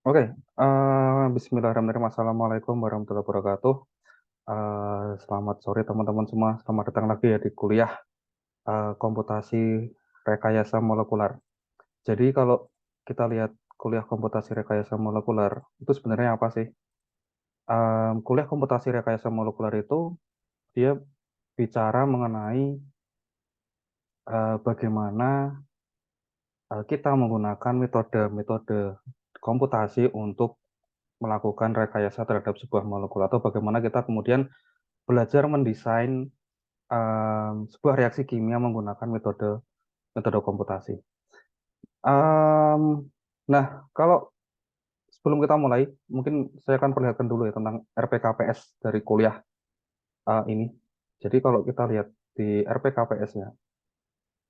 Oke, bismillahirrahmanirrahim. Assalamualaikum warahmatullahi wabarakatuh. Selamat sore teman-teman semua. Selamat datang lagi ya di kuliah komputasi rekayasa molekular. Jadi kalau kita lihat kuliah komputasi rekayasa molekular itu sebenarnya apa sih? Kuliah komputasi rekayasa molekular itu dia bicara mengenai bagaimana kita menggunakan metode-metode komputasi untuk melakukan rekayasa terhadap sebuah molekul atau bagaimana kita kemudian belajar mendesain sebuah reaksi kimia menggunakan metode metode komputasi. Em, nah, kalau sebelum kita mulai, mungkin saya akan perlihatkan dulu ya tentang RPKPS dari kuliah ini. Jadi kalau kita lihat di RPKPS-nya,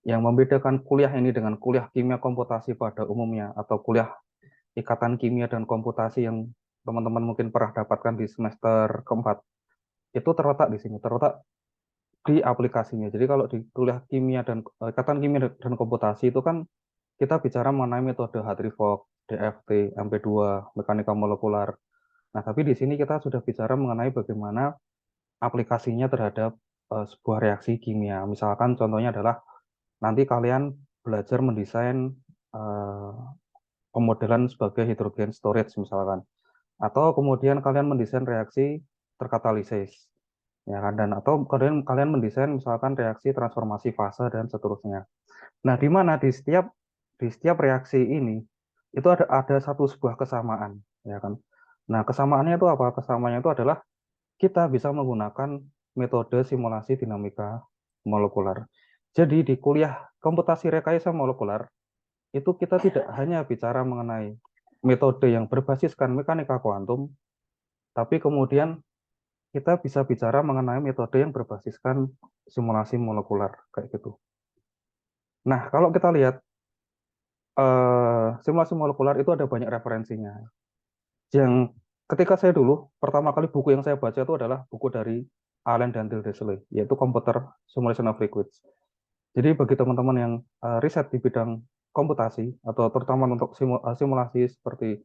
yang membedakan kuliah ini dengan kuliah kimia komputasi pada umumnya atau kuliah ikatan kimia dan komputasi yang teman-teman mungkin pernah dapatkan di semester keempat, itu terletak di sini, terletak di aplikasinya. Jadi kalau di kuliah kimia dan ikatan kimia dan komputasi itu kan kita bicara mengenai metode Hartree-Fock, DFT, MP2, mekanika molekular. Nah, tapi di sini kita sudah bicara mengenai bagaimana aplikasinya terhadap sebuah reaksi kimia. Misalkan contohnya adalah nanti kalian belajar mendesain eh, pemodelan sebagai hidrogen storage misalkan. Atau kemudian kalian mendesain reaksi terkatalisis ya kan, dan atau kalian kalian mendesain misalkan reaksi transformasi fase dan seterusnya. Nah, di mana di setiap reaksi ini itu ada satu sebuah kesamaan, ya kan. Nah, kesamaannya itu apa? Kesamaannya itu adalah kita bisa menggunakan metode simulasi dinamika molekular. Jadi di kuliah komputasi rekayasa molekular itu kita tidak hanya bicara mengenai metode yang berbasiskan mekanika kuantum, tapi kemudian kita bisa bicara mengenai metode yang berbasiskan simulasi molekuler kayak gitu. Nah, kalau kita lihat simulasi molekuler itu ada banyak referensinya. Yang ketika saya dulu pertama kali buku yang saya baca itu adalah buku dari Allen dan Tildesley, yaitu Computer Simulation of Liquids. Jadi bagi teman-teman yang riset di bidang komputasi atau terutama untuk simulasi seperti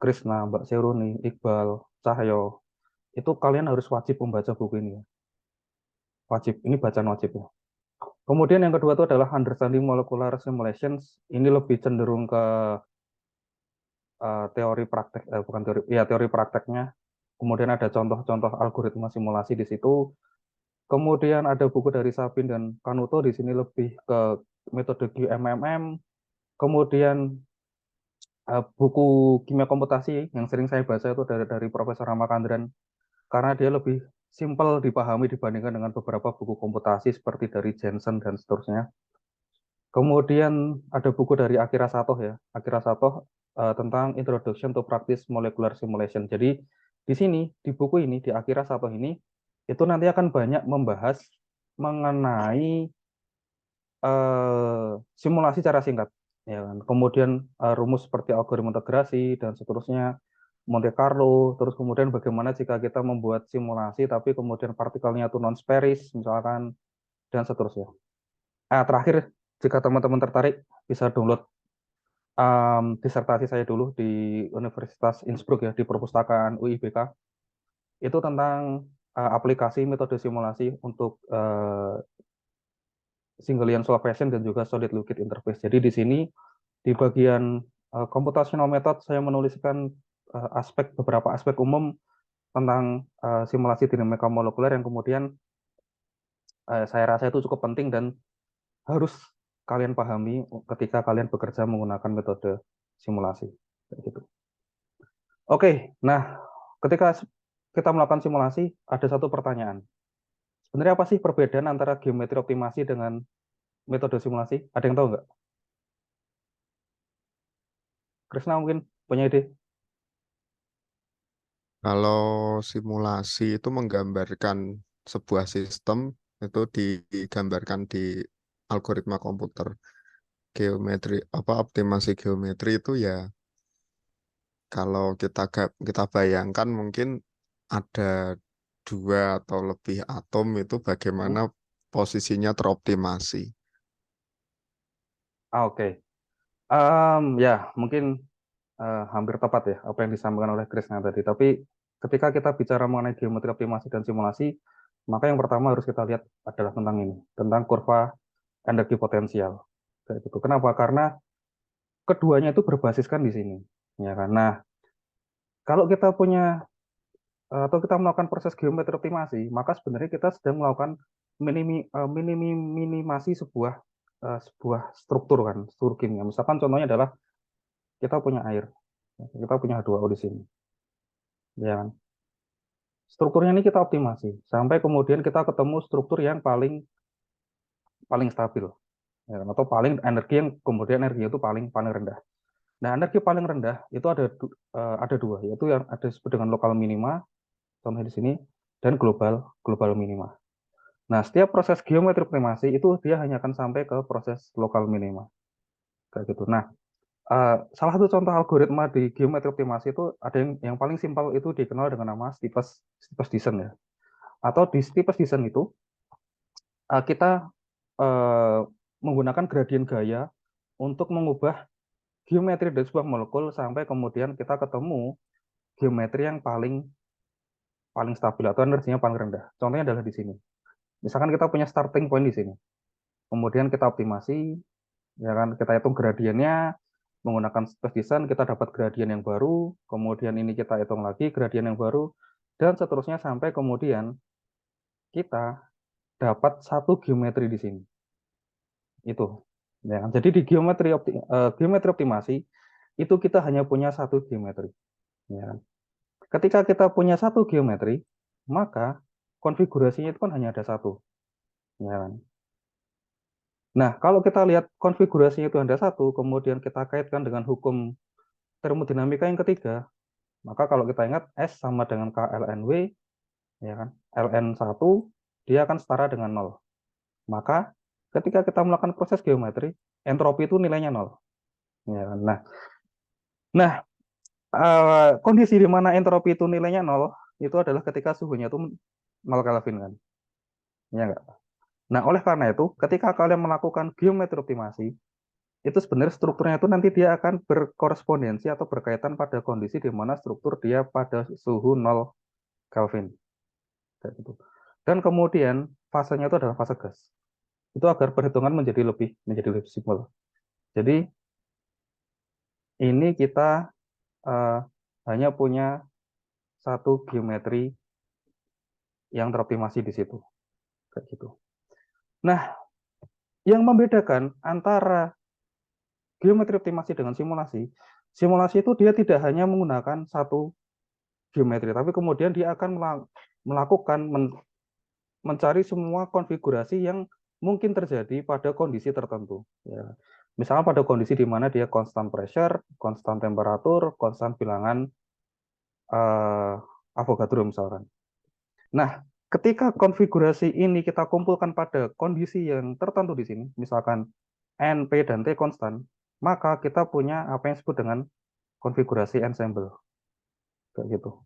Krishna, Mbak Seruni, Iqbal, Cahyo, itu kalian harus wajib membaca buku ini ya. Wajib, ini bacaan wajib ya. Kemudian yang kedua itu adalah Understanding Molecular Simulations. Ini lebih cenderung ke teori praktek, bukan teori, ya teori prakteknya. Kemudian ada contoh-contoh algoritma simulasi di situ. Kemudian ada buku dari Sabin dan Kanuto, di sini lebih ke metode QMMM. Kemudian buku kimia komputasi yang sering saya baca itu dari Profesor Rama Kandran, karena dia lebih simpel dipahami dibandingkan dengan beberapa buku komputasi seperti dari Jensen dan seterusnya. Kemudian ada buku dari Akira Sato ya, Akira Sato tentang Introduction to Practice Molecular Simulation. Jadi di sini di buku ini di Akira Sato ini itu nanti akan banyak membahas mengenai simulasi secara singkat, ya kan. Kemudian rumus seperti algoritma integrasi dan seterusnya, Monte Carlo, terus kemudian bagaimana jika kita membuat simulasi tapi kemudian partikelnya itu non-spherics misalkan dan seterusnya. Terakhir, jika teman-teman tertarik, bisa download disertasi saya dulu di Universitas Innsbruck ya, di perpustakaan UIBK. Itu tentang aplikasi metode simulasi untuk single ion solvation dan juga solid liquid interface. Jadi di sini di bagian computational method saya menuliskan beberapa aspek umum tentang simulasi dinamika molekuler yang kemudian saya rasa itu cukup penting dan harus kalian pahami ketika kalian bekerja menggunakan metode simulasi. Gitu. Oke, nah ketika kita melakukan simulasi, ada satu pertanyaan. Sebenarnya apa sih perbedaan antara geometri optimasi dengan metode simulasi? Ada yang tahu nggak? Krisna mungkin punya ide? Kalau simulasi itu menggambarkan sebuah sistem itu digambarkan di algoritma komputer. Geometri apa optimasi geometri itu ya kalau kita bayangkan mungkin ada dua atau lebih atom itu Hmm? bagaimana posisinya teroptimasi. Oke. Ya, mungkin hampir tepat ya apa yang disampaikan oleh Krisna tadi. Tapi ketika kita bicara mengenai geometri optimasi dan simulasi, maka yang pertama harus kita lihat adalah tentang ini, tentang kurva energi potensial. Kayak gitu. Kenapa? Karena keduanya itu berbasiskan di sini. Ya, karena kalau kita punya atau kita melakukan proses geometri optimasi, maka sebenarnya kita sedang melakukan minimasi sebuah struktur kan, struktur kimia. Misalkan contohnya adalah kita punya air, kita punya H2O di sini, ya kan? Strukturnya ini kita optimasi sampai kemudian kita ketemu struktur yang paling paling stabil, ya kan? Atau paling energi yang kemudian energinya itu paling paling rendah. Nah, energi paling rendah itu ada dua, yaitu yang ada disebut dengan lokal minima, contohnya di sini, dan global global minima. Nah, setiap proses geometri optimasi itu dia hanya akan sampai ke proses lokal minima, kayak gitu. Nah, salah satu contoh algoritma di geometri optimasi itu ada yang paling simpel itu dikenal dengan nama Steepest descent ya. Atau di Steepest descent itu kita uh, menggunakan gradien gaya untuk mengubah geometri dari sebuah molekul sampai kemudian kita ketemu geometri yang paling paling stabil atau energinya paling rendah. Contohnya adalah di sini. Misalkan kita punya starting point di sini. Kemudian kita optimasi, ya kan, kita hitung gradiennya menggunakan space design, kita dapat gradien yang baru, kemudian ini kita hitung lagi gradien yang baru, dan seterusnya sampai kemudian kita dapat satu geometri di sini. Itu. Ya kan? Jadi di geometri optimasi itu kita hanya punya satu geometri. Ya kan? Ketika kita punya satu geometri, maka konfigurasinya itu kan hanya ada satu. Ya kan? Nah, kalau kita lihat konfigurasinya itu ada satu, kemudian kita kaitkan dengan hukum termodinamika yang ketiga, maka kalau kita ingat S sama dengan KLNW, ya kan? Ln1 dia akan setara dengan 0. Maka ketika kita melakukan proses geometri, entropi itu nilainya 0. Ya kan? Nah, kondisi di mana entropi itu nilainya 0 itu adalah ketika suhunya itu 0 Kelvin kan. Ya enggak? Nah, oleh karena itu, ketika kalian melakukan geometri optimasi, itu sebenarnya strukturnya itu nanti dia akan berkorespondensi atau berkaitan pada kondisi di mana struktur dia pada suhu 0 Kelvin. Kayak gitu. Dan kemudian fasenya itu adalah fase gas. Itu agar perhitungan menjadi lebih simpel. Jadi ini kita uh, hanya punya satu geometri yang teroptimasi di situ. Kayak gitu. Nah, yang membedakan antara geometri optimasi dengan simulasi, simulasi itu dia tidak hanya menggunakan satu geometri, tapi kemudian dia akan melakukan mencari semua konfigurasi yang mungkin terjadi pada kondisi tertentu. Ya. Misalnya pada kondisi di mana dia constant pressure, constant temperatur, constant bilangan Avogadro misalkan. Nah, ketika konfigurasi ini kita kumpulkan pada kondisi yang tertentu di sini, misalkan N, P, dan T konstan, maka kita punya apa yang disebut dengan konfigurasi ensemble. Kayak gitu.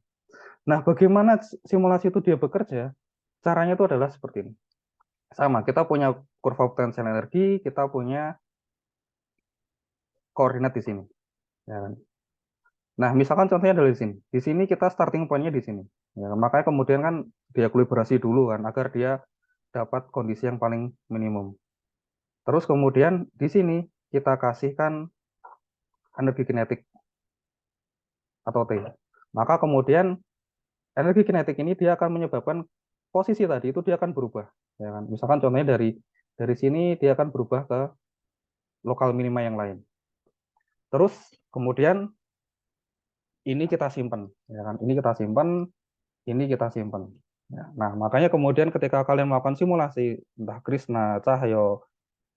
Nah, bagaimana simulasi itu dia bekerja? Caranya itu adalah seperti ini. Sama, kita punya kurva potensial energi, kita punya koordinat di sini. Ya kan? Nah, misalkan contohnya dari sini. Di sini kita starting point-nya di sini. Ya, makanya kemudian kan diekuilibrasi dulu kan, agar dia dapat kondisi yang paling minimum. Terus kemudian di sini kita kasihkan energi kinetik atau T. Maka kemudian energi kinetik ini dia akan menyebabkan posisi tadi itu dia akan berubah. Ya kan? Misalkan contohnya dari sini dia akan berubah ke lokal minima yang lain. Terus kemudian ini kita simpan, ya kan? Ini kita simpan, ini kita simpan. Ya. Nah, makanya kemudian ketika kalian melakukan simulasi, entah Krisna, Cahyo,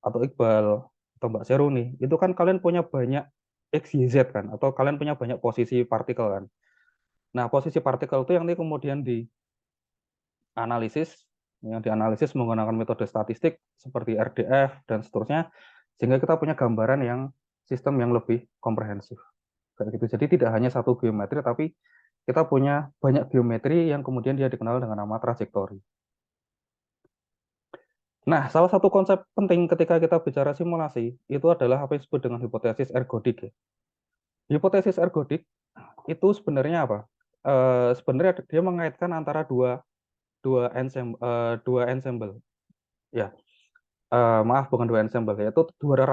atau Iqbal, atau Mbak Seruni, itu kan kalian punya banyak X, Y, Z kan, atau kalian punya banyak posisi partikel kan. Nah, posisi partikel itu yang ini kemudian dianalisis, yang dianalisis menggunakan metode statistik seperti RDF dan seterusnya, sehingga kita punya gambaran yang sistem yang lebih komprehensif. Kayak gitu. Jadi tidak hanya satu geometri, tapi kita punya banyak geometri yang kemudian dia dikenal dengan nama trajektori. Nah, salah satu konsep penting ketika kita bicara simulasi itu adalah apa yang disebut dengan hipotesis ergodik. Ya. Hipotesis ergodik itu sebenarnya apa? Sebenarnya dia mengaitkan antara dua ensemble. Ya, maaf, bukan dua ensemble, yaitu dua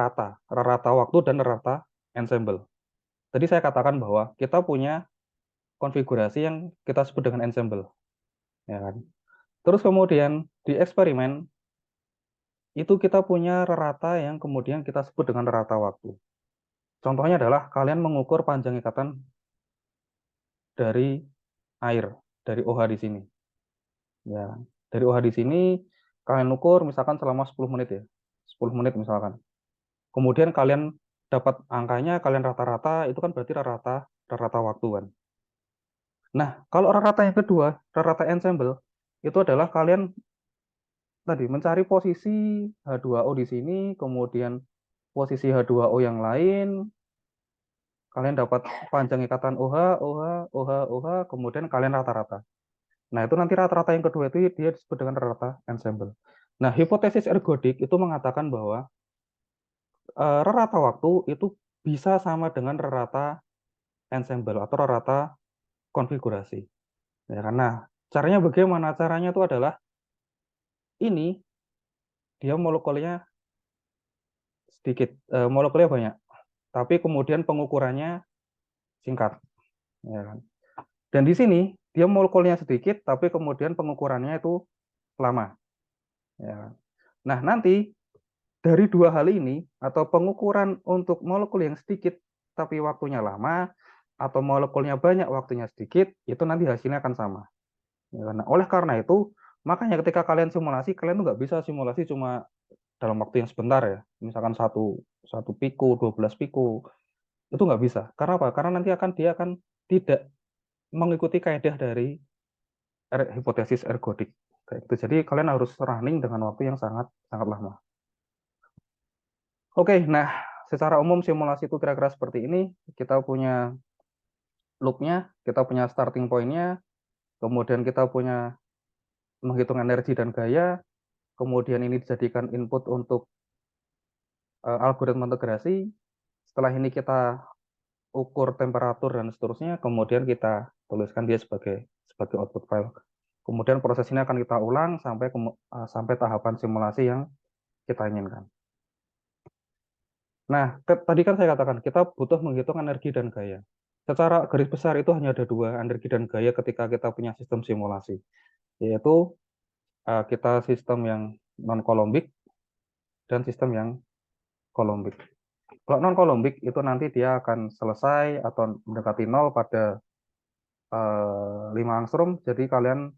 rerata waktu dan rerata ensemble. Tadi saya katakan bahwa kita punya konfigurasi yang kita sebut dengan ensemble, ya kan? Terus kemudian di eksperimen itu kita punya rerata yang kemudian kita sebut dengan rerata waktu. Contohnya adalah kalian mengukur panjang ikatan dari air, dari OH di sini. Ya, dari OH di sini kalian ukur misalkan selama 10 menit ya. 10 menit misalkan. Kemudian kalian dapat angkanya, kalian rata-rata, itu kan berarti rata waktu kan. Nah, kalau rata yang kedua, rata ensemble, itu adalah kalian tadi mencari posisi H2O di sini, kemudian posisi H2O yang lain, kalian dapat panjang ikatan OH, OH, OH, OH, kemudian kalian rata-rata. Nah, itu nanti rata-rata yang kedua itu dia disebut dengan rata ensemble. Nah, hipotesis ergodik itu mengatakan bahwa rata waktu itu bisa sama dengan rata ensemble atau rata konfigurasi. Ya, karena caranya bagaimana? Caranya itu adalah ini dia molekulnya sedikit, molekulnya banyak, tapi kemudian pengukurannya singkat, ya kan? Dan di sini dia molekulnya sedikit, tapi kemudian pengukurannya itu lama, ya kan? Nah, nanti dari dua hal ini atau pengukuran untuk molekul yang sedikit tapi waktunya lama atau molekulnya banyak waktunya sedikit, itu nanti hasilnya akan sama. Ya, nah, oleh karena itu, makanya ketika kalian simulasi, kalian tuh nggak bisa simulasi cuma dalam waktu yang sebentar ya. Misalkan satu piku, 12 piku, itu nggak bisa. Karena apa? Karena nanti dia akan tidak mengikuti kaidah dari hipotesis ergodik. Kayak gitu. Jadi kalian harus running dengan waktu yang sangat sangat lama. Oke, nah secara umum simulasi itu kira-kira seperti ini. Kita punya loop-nya, kita punya starting point-nya, kemudian kita punya menghitung energi dan gaya, kemudian ini dijadikan input untuk algoritma integrasi. Setelah ini kita ukur temperatur dan seterusnya, kemudian kita tuliskan dia sebagai output file. Kemudian proses ini akan kita ulang sampai tahapan simulasi yang kita inginkan. Nah, tadi kan saya katakan kita butuh menghitung energi dan gaya. Secara garis besar itu hanya ada dua, energi dan gaya ketika kita punya sistem simulasi, yaitu kita sistem yang non-Coulombic dan sistem yang Coulombic. Kalau non-Coulombic itu nanti dia akan selesai atau mendekati nol pada 5 angstrom. Jadi kalian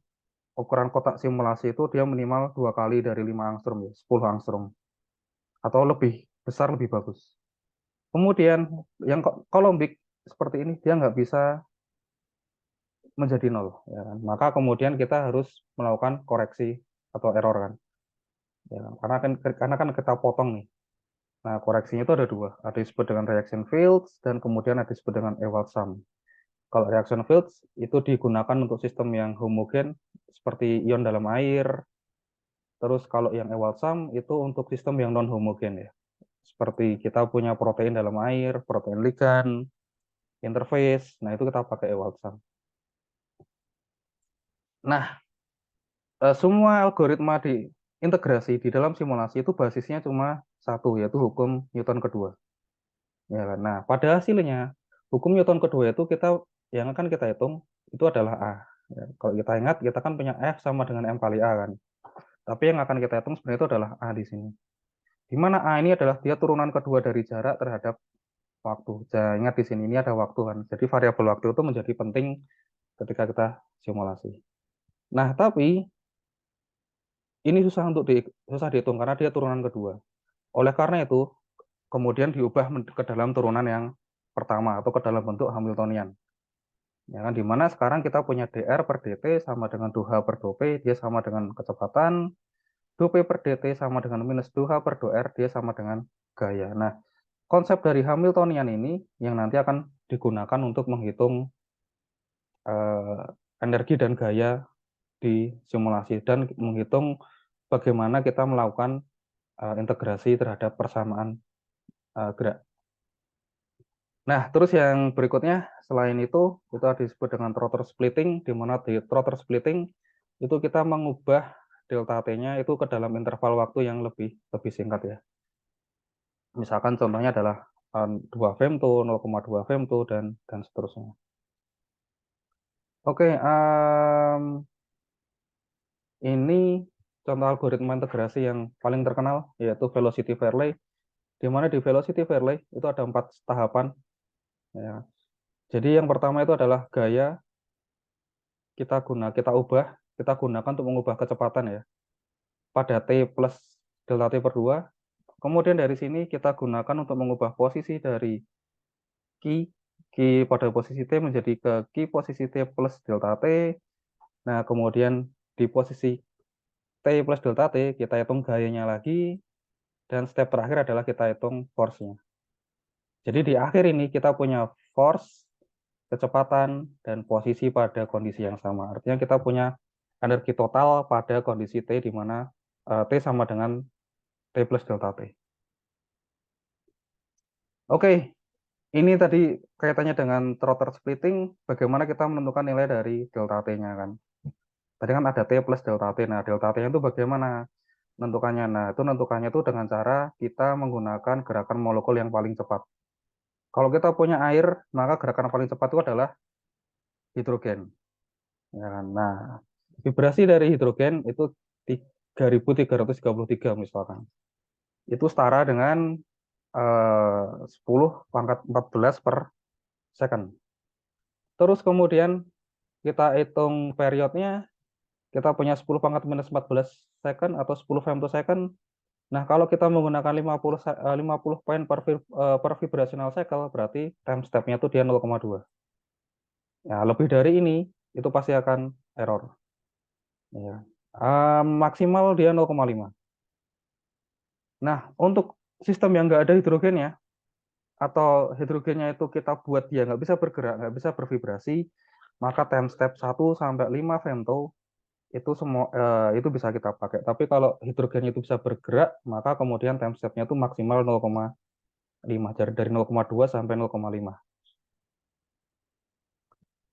ukuran kotak simulasi itu dia minimal 2 kali dari 5 angstrom ya, 10 angstrom. Atau lebih besar lebih bagus. Kemudian yang Coulombic seperti ini dia nggak bisa menjadi nol, ya kan? Maka kemudian kita harus melakukan koreksi atau error kan, ya kan? Karena kan kita potong nih. Nah, koreksinya itu ada dua, ada disebut dengan reaction fields dan kemudian ada disebut dengan Ewald sum. Kalau reaction fields itu digunakan untuk sistem yang homogen seperti ion dalam air. Terus kalau yang Ewald sum itu untuk sistem yang non homogen ya. Seperti kita punya protein dalam air, protein ligan, interface. Nah, itu kita pakai Ewald sum. Nah, semua algoritma di integrasi di dalam simulasi itu basisnya cuma satu, yaitu hukum Newton kedua. Ya kan? Nah, pada hasilnya hukum Newton kedua itu yang akan kita hitung itu adalah A. Ya, kalau kita ingat, kita kan punya F sama dengan M kali A kan. Tapi yang akan kita hitung sebenarnya itu adalah A di sini. Di mana A ini adalah dia turunan kedua dari jarak terhadap waktu. Jangan ingat di sini ini ada waktu kan. Jadi variabel waktu itu menjadi penting ketika kita simulasi. Nah, tapi ini susah dihitung karena dia turunan kedua. Oleh karena itu, kemudian diubah ke dalam turunan yang pertama atau ke dalam bentuk Hamiltonian. Ya kan, di mana sekarang kita punya dr per dt sama dengan 2h per 2p, dia sama dengan kecepatan, 2p per dt sama dengan minus 2h per 2r, dia sama dengan gaya. Nah, konsep dari Hamiltonian ini yang nanti akan digunakan untuk menghitung energi dan gaya di simulasi dan menghitung bagaimana kita melakukan integrasi terhadap persamaan gerak. Nah, terus yang berikutnya selain itu disebut dengan throttle splitting, di mana di throttle splitting itu kita mengubah delta T-nya itu ke dalam interval waktu yang lebih singkat ya. Misalkan contohnya adalah 2 femto, 0,2 femto dan seterusnya. Oke, ini contoh algoritma integrasi yang paling terkenal yaitu velocity Fairley, di mana di velocity Fairley itu ada 4 tahapan ya. Jadi yang pertama itu adalah gaya kita gunakan untuk mengubah kecepatan ya pada T plus delta T per 2. Kemudian dari sini kita gunakan untuk mengubah posisi dari Q pada posisi T menjadi ke Q posisi T plus delta T. Nah, kemudian di posisi T plus delta T kita hitung gayanya lagi, dan step terakhir adalah kita hitung force-nya. Jadi di akhir ini kita punya force, kecepatan, dan posisi pada kondisi yang sama. Artinya kita punya energi total pada kondisi T di mana T sama dengan T plus delta T. Oke, ini tadi kaitannya dengan throttle splitting, bagaimana kita menentukan nilai dari delta T-nya kan. Tadi kan ada T plus delta T. Nah, delta T-nya itu bagaimana menentukannya? Nah, itu menentukannya itu dengan cara kita menggunakan gerakan molekul yang paling cepat. Kalau kita punya air, maka gerakan paling cepat itu adalah hidrogen. Ya kan? Nah, vibrasi dari hidrogen itu 3.333 misalkan. Itu setara dengan 10 pangkat 14 per second. Terus kemudian kita hitung periodnya, kita punya 10 pangkat minus 14 second atau 10 femtosecond. Nah, kalau kita menggunakan 50 poin per vibrational cycle, berarti time step-nya itu dia 0,2. Ya, lebih dari ini, itu pasti akan error. Ya. Maksimal dia 0,5. Nah, untuk sistem yang nggak ada hidrogennya, atau hidrogennya itu kita buat dia nggak bisa bergerak, nggak bisa bervibrasi, maka time step 1 sampai 5 femto itu semua itu bisa kita pakai. Tapi kalau hidrogen itu bisa bergerak, maka kemudian time step-nya itu maksimal 0,5, jadi dari 0,2 sampai 0,5.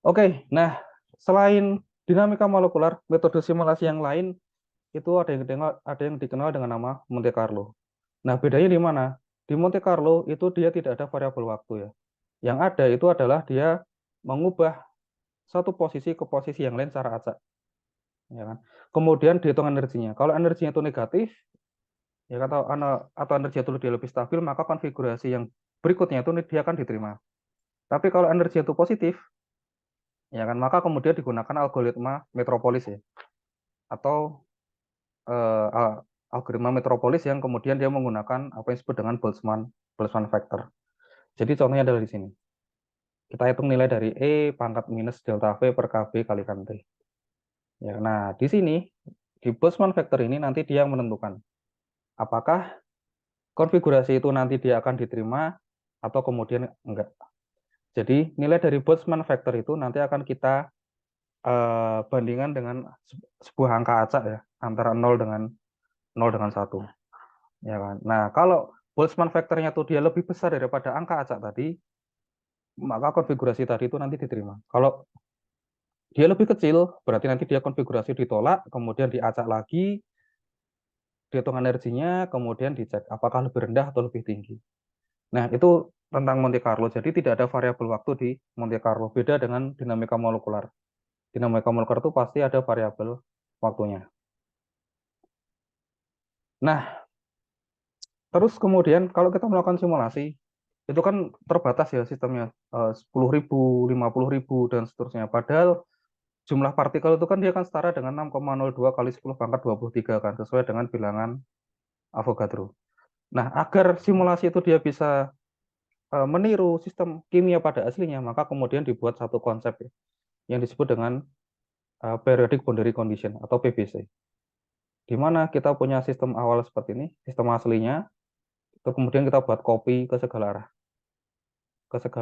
Oke, nah selain dinamika molekular, metode simulasi yang lain itu ada yang dikenal dengan nama Monte Carlo. Nah, bedanya di mana? Di Monte Carlo itu dia tidak ada variabel waktu ya. Yang ada itu adalah dia mengubah satu posisi ke posisi yang lain secara acak. Ya kan? Kemudian dihitung energinya. Kalau energinya itu negatif, ya atau energi itu dia lebih stabil, maka konfigurasi yang berikutnya itu dia akan diterima. Tapi kalau energi itu positif, ya kan, maka kemudian digunakan algoritma metropolis ya, atau algoritma metropolis yang kemudian dia menggunakan apa yang disebut dengan Boltzmann factor. Jadi contohnya adalah di sini. Kita hitung nilai dari E pangkat minus delta V per KB kalikan T. Ya, nah, di sini, di Boltzmann factor ini nanti dia menentukan apakah konfigurasi itu nanti dia akan diterima atau kemudian enggak. Jadi nilai dari Boltzmann factor itu nanti akan kita bandingkan dengan sebuah angka acak ya, antara 0 dengan 1. Ya kan? Nah, kalau Boltzmann factor-nya itu dia lebih besar daripada angka acak tadi, maka konfigurasi tadi itu nanti diterima. Kalau dia lebih kecil, berarti nanti dia konfigurasi ditolak, kemudian diacak lagi, dihitung energinya, kemudian dicek apakah lebih rendah atau lebih tinggi. Nah, itu tentang Monte Carlo. Jadi tidak ada variabel waktu di Monte Carlo. Beda dengan dinamika molekular. Dinamika molekular itu pasti ada variabel waktunya. Nah, terus kemudian kalau kita melakukan simulasi, itu kan terbatas ya sistemnya, 10.000, 50.000, dan seterusnya. Padahal jumlah partikel itu kan dia akan setara dengan 6,02 kali 10 pangkat 23 kan, sesuai dengan bilangan Avogadro. Nah, agar simulasi itu dia bisa meniru sistem kimia pada aslinya, maka kemudian dibuat satu konsep ya, yang disebut dengan periodic boundary condition atau PBC. Di mana kita punya sistem awal seperti ini, sistem aslinya, itu kemudian kita buat copy ke segala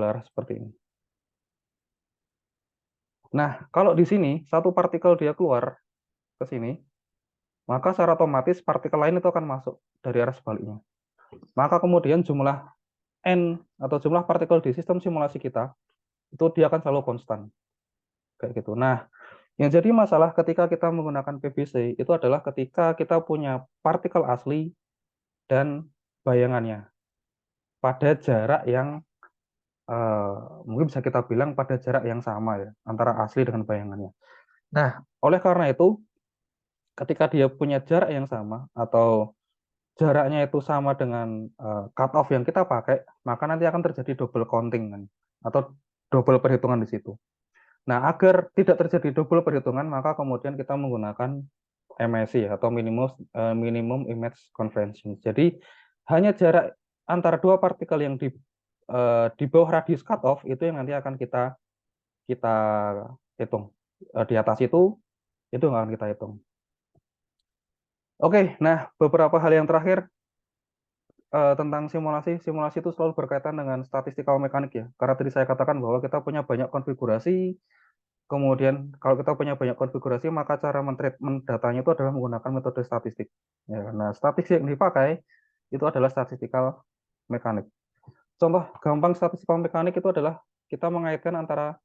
arah seperti ini. Nah, kalau di sini satu partikel dia keluar ke sini, maka secara otomatis partikel lain itu akan masuk dari arah sebaliknya. Maka kemudian jumlah N atau jumlah partikel di sistem simulasi kita itu dia akan selalu konstan kayak gitu. Nah, yang jadi masalah ketika kita menggunakan PBC itu adalah ketika kita punya partikel asli dan bayangannya pada jarak yang mungkin bisa kita bilang pada jarak yang sama ya antara asli dengan bayangannya. Nah, oleh karena itu ketika dia punya jarak yang sama atau jaraknya itu sama dengan cut off yang kita pakai, maka nanti akan terjadi double counting kan, atau double perhitungan di situ. Nah, agar tidak terjadi double perhitungan, maka kemudian kita menggunakan MIC atau minimum image convention. Jadi hanya jarak antara dua partikel yang di bawah radius cutoff itu yang nanti akan kita hitung. Di atas itu nggak akan kita hitung. Oke, nah beberapa hal yang terakhir tentang simulasi. Simulasi itu selalu berkaitan dengan statistikal mekanik ya. Karena tadi saya katakan bahwa kita punya banyak konfigurasi. Kemudian kalau kita punya banyak konfigurasi, maka cara mentreatment datanya itu adalah menggunakan metode statistik. Ya, nah, statistik yang dipakai itu adalah statistikal mekanik. Contoh gampang statistikal mekanik itu adalah kita mengaitkan antara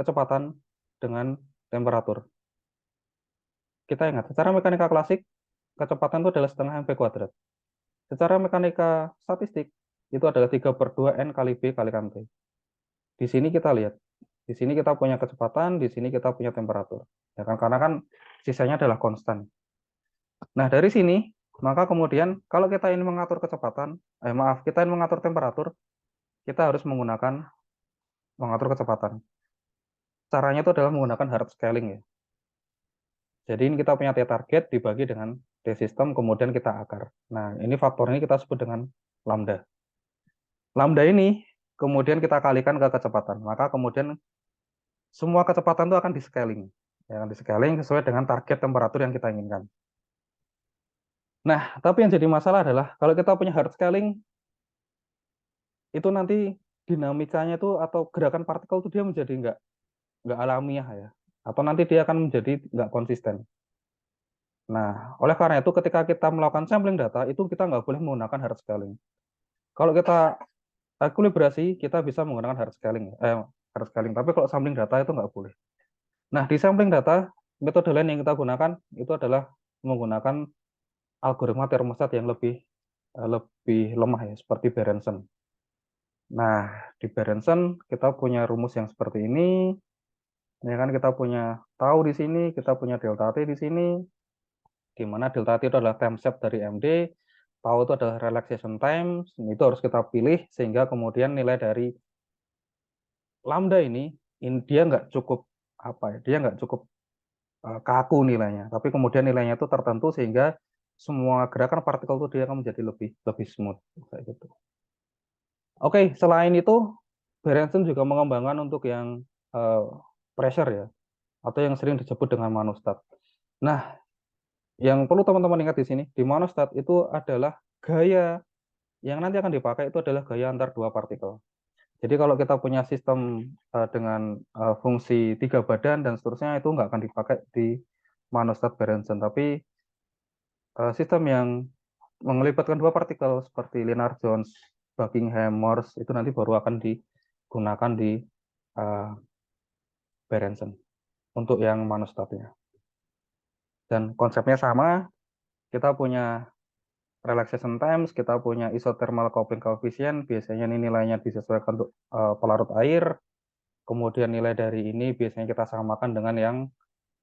kecepatan dengan temperatur. Kita ingat, secara mekanika klasik, kecepatan itu adalah setengah mv kuadrat. Secara mekanika statistik, itu adalah 3/2 N kali B kali kan T. Di sini kita lihat, di sini kita punya kecepatan, di sini kita punya temperatur. Ya kan? Karena kan sisanya adalah konstan. Nah, dari sini, maka kemudian kalau kita ingin mengatur kecepatan, kita ingin mengatur temperatur, kita harus mengatur kecepatan. Caranya itu adalah menggunakan Hartree scaling ya. Jadi ini kita punya T target dibagi dengan T sistem, kemudian kita akar. Nah, ini faktor ini kita sebut dengan lambda. Lambda ini kemudian kita kalikan ke kecepatan. Maka kemudian semua kecepatan itu akan di-scaling. Ya, di-scaling sesuai dengan target temperatur yang kita inginkan. Nah, tapi yang jadi masalah adalah kalau kita punya hard scaling, itu nanti dinamikanya itu atau gerakan partikel itu dia menjadi nggak alamiah ya. Atau nanti dia akan menjadi nggak konsisten. Nah, oleh karena itu ketika kita melakukan sampling data, itu kita nggak boleh menggunakan hard scaling. Kalau kita kalibrasi, kita bisa menggunakan hard scaling. Tapi kalau sampling data itu nggak boleh. Nah, di sampling data, metode lain yang kita gunakan itu adalah menggunakan algoritma termostat yang lebih lemah ya, seperti Berenson. Nah, di Berenson kita punya rumus yang seperti ini, ya kan kita punya tau di sini, kita punya delta T di sini, di mana delta T itu adalah time step dari MD, tau itu adalah relaxation time, itu harus kita pilih sehingga kemudian nilai dari lambda ini dia nggak cukup dia nggak cukup kaku nilainya, tapi kemudian nilainya itu tertentu sehingga semua gerakan partikel itu dia akan menjadi lebih lebih smooth kayak gitu. Oke, selain itu Berenson juga mengembangkan untuk yang pressure ya, atau yang sering disebut dengan manostat. Nah, yang perlu teman-teman ingat di sini, di manostat itu adalah gaya yang nanti akan dipakai itu adalah gaya antar dua partikel. Jadi kalau kita punya sistem dengan fungsi 3 badan dan seterusnya itu nggak akan dipakai di manostat Berenson, tapi sistem yang melibatkan dua partikel seperti Lennard-Jones, Buckingham, Morse itu nanti baru akan digunakan di uh, Berenson untuk yang monostatnya. Dan konsepnya sama, kita punya relaxation times, kita punya isothermal coupling coefficient, biasanya ini nilainya disesuaikan untuk pelarut air, kemudian nilai dari ini biasanya kita samakan dengan yang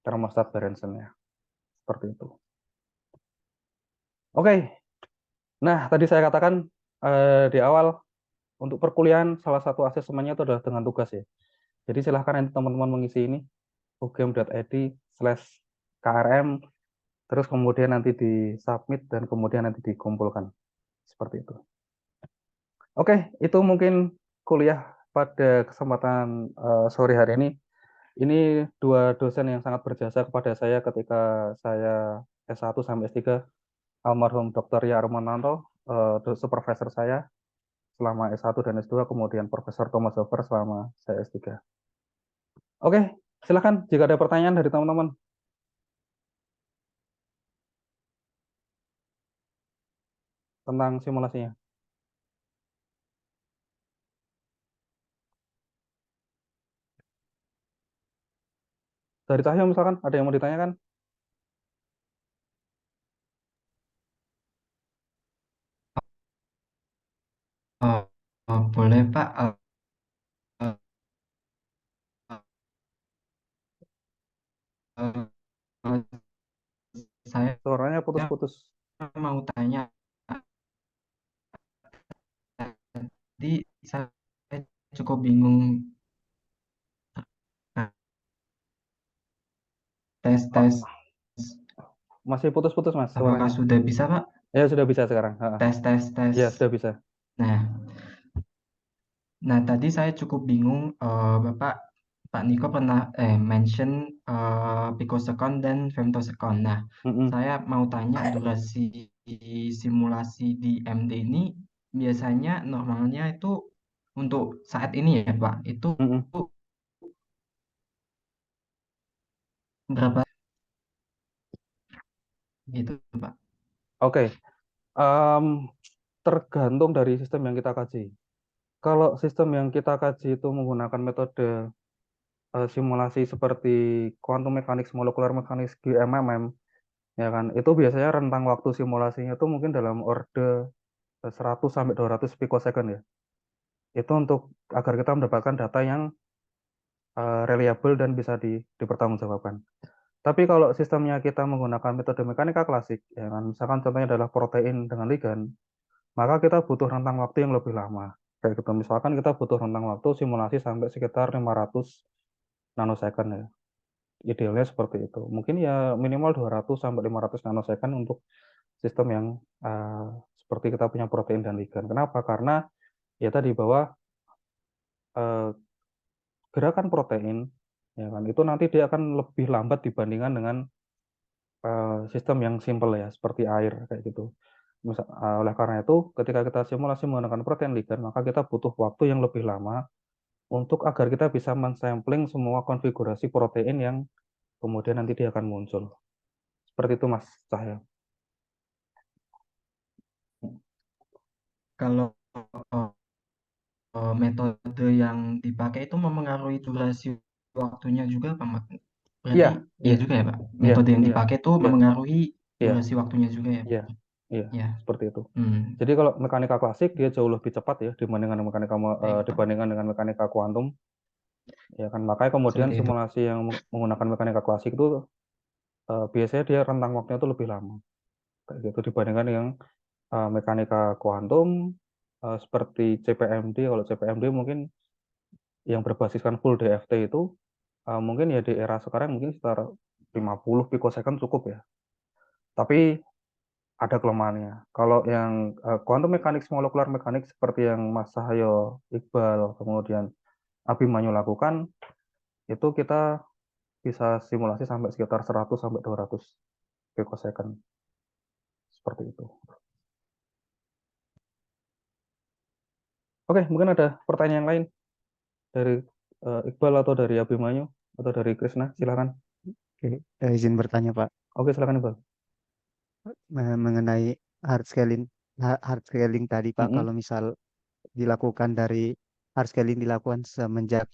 thermostat Berenson-nya. Seperti itu. Oke, nah tadi saya katakan di awal, untuk perkuliahan salah satu asesmennya itu adalah dengan tugas ya. Jadi silahkan nanti teman-teman mengisi ini, ugm.id/krm, terus kemudian nanti di-submit dan kemudian nanti dikumpulkan. Seperti itu. Oke, itu mungkin kuliah pada kesempatan sore hari ini. Ini dua dosen yang sangat berjasa kepada saya ketika saya S1 sampai S3, almarhum Dr. Yarmananto, supervisor saya selama S1 dan S2, kemudian Profesor Thomas Hofer selama saya S3. Oke, silakan jika ada pertanyaan dari teman-teman tentang simulasinya. Dari Cahyo misalkan, ada yang mau ditanyakan? Oh, oh, boleh Pak. Eh, eh, eh, saya Suaranya putus-putus. mau tanya, tadi saya cukup bingung. Nah, tes Oh, tes, masih putus-putus, Mas, apakah suaranya. sudah bisa Pak? Ya, sudah bisa sekarang. Tes tes tes. Ya, sudah bisa. Nah, nah tadi saya cukup bingung. Pak Niko pernah mention picosecond dan femtosecond. Nah, Mm-mm, saya mau tanya durasi simulasi di MD ini biasanya normalnya itu untuk saat ini ya Pak, itu mm-mm. berapa gitu Pak? Oke, em, tergantung dari sistem yang kita kaji. Kalau sistem yang kita kaji itu menggunakan metode simulasi seperti quantum mechanics, molecular mechanics, GMMM, ya kan, itu biasanya rentang waktu simulasinya itu mungkin dalam orde 100 sampai 200 picosecond ya. Itu untuk agar kita mendapatkan data yang reliable dan bisa dipertanggungjawabkan. Tapi kalau sistemnya kita menggunakan metode mekanika klasik, ya kan, misalkan contohnya adalah protein dengan ligan, maka kita butuh rentang waktu yang lebih lama. Kayak gitu, misalkan kita butuh rentang waktu simulasi sampai sekitar 500 nanosecond ya. Idealnya seperti itu. Mungkin ya minimal 200 sampai 500 nanosecond untuk sistem yang uh, seperti kita punya protein dan ligan. Kenapa? Karena ya tadi bahwa uh, gerakan protein ya kan itu nanti dia akan lebih lambat dibandingkan dengan sistem yang simple ya seperti air kayak gitu. Oleh karena itu, ketika kita simulasi menggunakan protein ligan, maka kita butuh waktu yang lebih lama untuk agar kita bisa mensampling semua konfigurasi protein yang kemudian nanti dia akan muncul. Seperti itu, Mas Cahyo. Kalau eh, metode yang dipakai itu memengaruhi durasi waktunya juga Pak? Iya, Berarti iya iya, juga ya Pak. iya, Metode yang iya, dipakai itu iya, memengaruhi iya, durasi waktunya juga ya. iya, iya, Ya. seperti itu. Hmm, Jadi kalau mekanika klasik dia jauh lebih cepat ya dibandingkan baik Pak. dibandingkan dengan mekanika kuantum, ya kan. Makanya kemudian Seperti itu. simulasi yang menggunakan mekanika klasik itu biasanya dia rentang waktunya itu lebih lama kayak gitu dibandingkan yang mekanika kuantum seperti CPMD. Kalau CPMD mungkin yang berbasiskan full DFT itu mungkin ya di era sekarang mungkin sekitar 50 picosecond cukup ya. Tapi ada kelemahannya. Kalau yang quantum mechanics, molecular mechanics seperti yang Mas Cahyo, Iqbal, kemudian Abimanyu lakukan, itu kita bisa simulasi sampai sekitar 100 sampai 200 picosecond seperti itu. Oke, mungkin ada pertanyaan yang lain dari Iqbal atau dari Abimanyu atau dari Krisna, silakan. Oke, izin bertanya Pak. Oke, silakan Iqbal. Mengenai hard scaling tadi Pak, Mm-mm. kalau misal dilakukan dari hard scaling dilakukan semenjak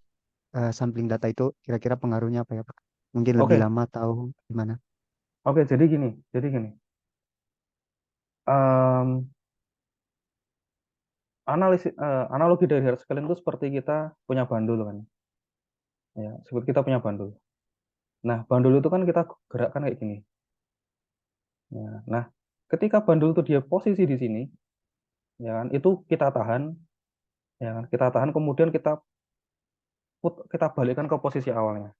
sampling data itu, kira-kira pengaruhnya apa ya Pak? Mungkin lebih Oke, lama atau gimana? oke. Jadi gini. Em, analogi dari hard scaling itu seperti kita punya bandul kan, ya. Seperti kita punya bandul. Nah, bandul itu kan kita gerakkan kayak gini. Ya. Nah, ketika bandul itu dia posisi di sini, ya kan, itu kita tahan, ya kan, kita tahan, kemudian kita balikkan ke posisi awalnya,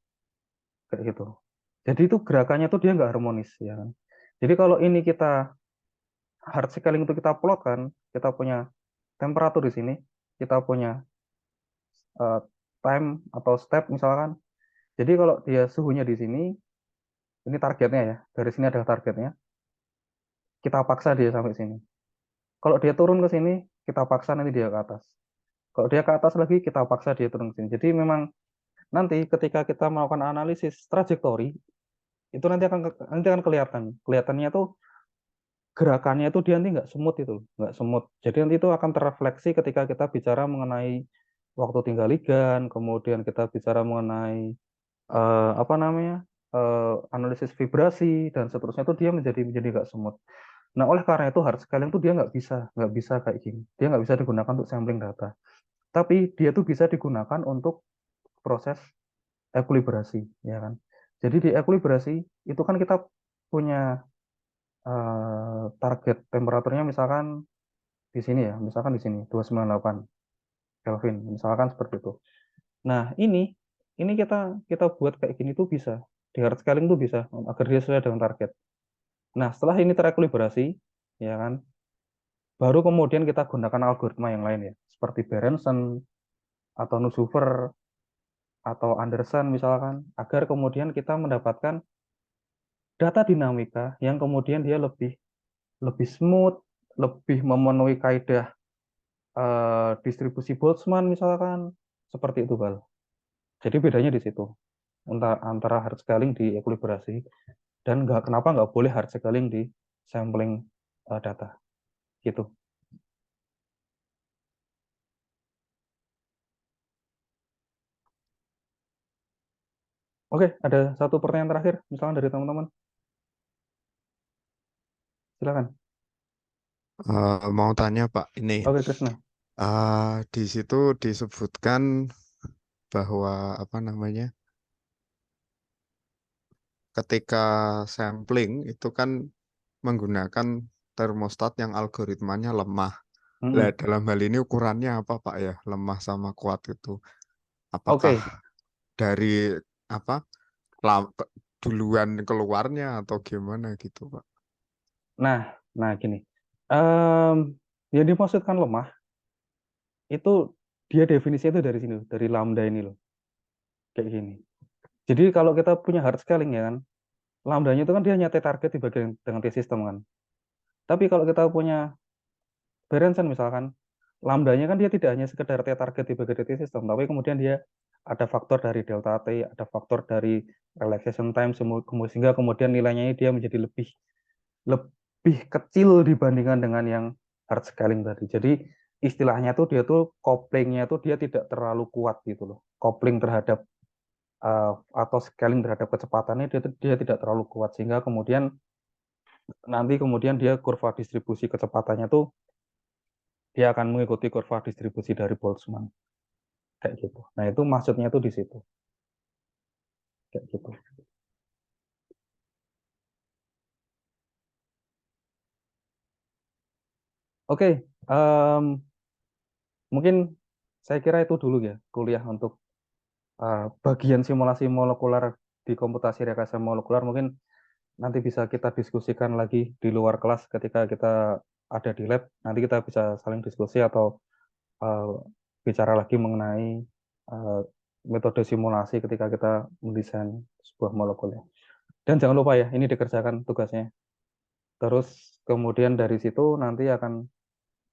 kayak gitu. Jadi itu gerakannya tuh dia nggak harmonis, ya kan. Jadi kalau ini kita hard scaling itu kita plotkan, kita punya temperatur di sini, kita punya eh, time atau step misalkan. Jadi kalau dia suhunya di sini, ini targetnya ya, dari sini ada targetnya, kita paksa dia sampai sini. Kalau dia turun ke sini, kita paksa nanti dia ke atas. Kalau dia ke atas lagi, kita paksa dia turun ke sini. Jadi memang nanti ketika kita melakukan analisis trajektori, itu nanti akan kelihatan. Kelihatannya tuh gerakannya itu dia nanti nggak semut itu, nggak semut. Jadi nanti itu akan terrefleksi ketika kita bicara mengenai waktu tinggal ligan, kemudian kita bicara mengenai apa namanya, analisis vibrasi dan seterusnya itu dia menjadi nggak smooth. Nah, oleh karena itu hard scaling itu dia nggak bisa kayak gini. Dia nggak bisa digunakan untuk sampling data. Tapi dia tuh bisa digunakan untuk proses ekuilibrasi, ya kan. Jadi di ekuilibrasi itu kan kita punya target temperaturnya misalkan di sini ya, misalkan di sini 298 Kelvin, misalkan seperti itu. Nah, ini kita buat kayak gini tuh bisa. Di hard scaling tuh bisa agar dia sesuai dengan target. Nah, setelah ini terekuilibrasi, ya kan, baru kemudian kita gunakan algoritma yang lain ya, seperti Berenson atau Nushuver atau Anderson misalkan, agar kemudian kita mendapatkan data dinamika yang kemudian dia lebih lebih smooth, lebih memenuhi kaidah distribusi Boltzmann misalkan, seperti itu, Bal. Jadi bedanya di situ antara hard scaling di ekuilibrasi dan kenapa nggak boleh hard scaling di sampling data gitu. Oke, ada satu pertanyaan terakhir, misalkan dari teman-teman. Silakan. Mau tanya Pak, ini Oke, Krisna. di situ disebutkan bahwa apa namanya, ketika sampling itu kan menggunakan termostat yang algoritmanya lemah. Lah, Mm-mm. dalam hal ini ukurannya apa Pak ya, lemah sama kuat itu? Apakah Oke, dari apa duluan keluarnya atau gimana gitu Pak? nah, gini. Em, yang dimaksudkan lemah itu dia definisinya itu dari sini, dari lambda ini loh, kayak gini. Jadi kalau kita punya hard scaling ya kan, lambdanya itu kan dia hanya T-target dibagi dengan T-system kan. Tapi kalau kita punya Berenson misalkan, lambdanya kan dia tidak hanya sekedar T-target dibagi dari T-system, tapi kemudian dia ada faktor dari delta T, ada faktor dari relaxation time, sehingga kemudian nilainya dia menjadi lebih lebih kecil dibandingkan dengan yang hard scaling tadi. Jadi istilahnya tuh dia tuh couplingnya tuh dia tidak terlalu kuat gitu loh. Coupling terhadap atau scaling terhadap kecepatannya dia tidak terlalu kuat sehingga kemudian nanti kemudian dia kurva distribusi kecepatannya tuh dia akan mengikuti kurva distribusi dari Boltzmann kayak gitu. Nah, itu maksudnya tuh di situ. Kayak gitu. Oke, mungkin saya kira itu dulu ya kuliah untuk bagian simulasi molekuler di komputasi rekayasa molekuler. Mungkin nanti bisa kita diskusikan lagi di luar kelas ketika kita ada di lab. Nanti kita bisa saling diskusi atau uh, bicara lagi mengenai uh, metode simulasi ketika kita mendesain sebuah molekul ya. Dan jangan lupa ya, ini dikerjakan tugasnya. Terus kemudian dari situ nanti akan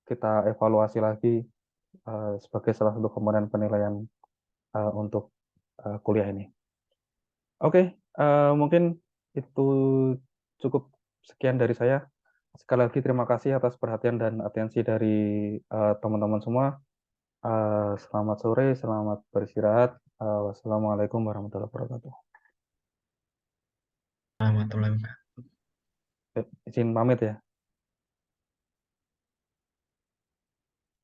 kita evaluasi lagi sebagai salah satu komponen penilaian untuk kuliah ini. Oke, mungkin itu cukup sekian dari saya. Sekali lagi terima kasih atas perhatian dan atensi dari teman-teman semua. Selamat sore, selamat beristirahat. Wassalamualaikum warahmatullahi wabarakatuh. Warahmatullahi wabarakatuh. Izin pamit ya.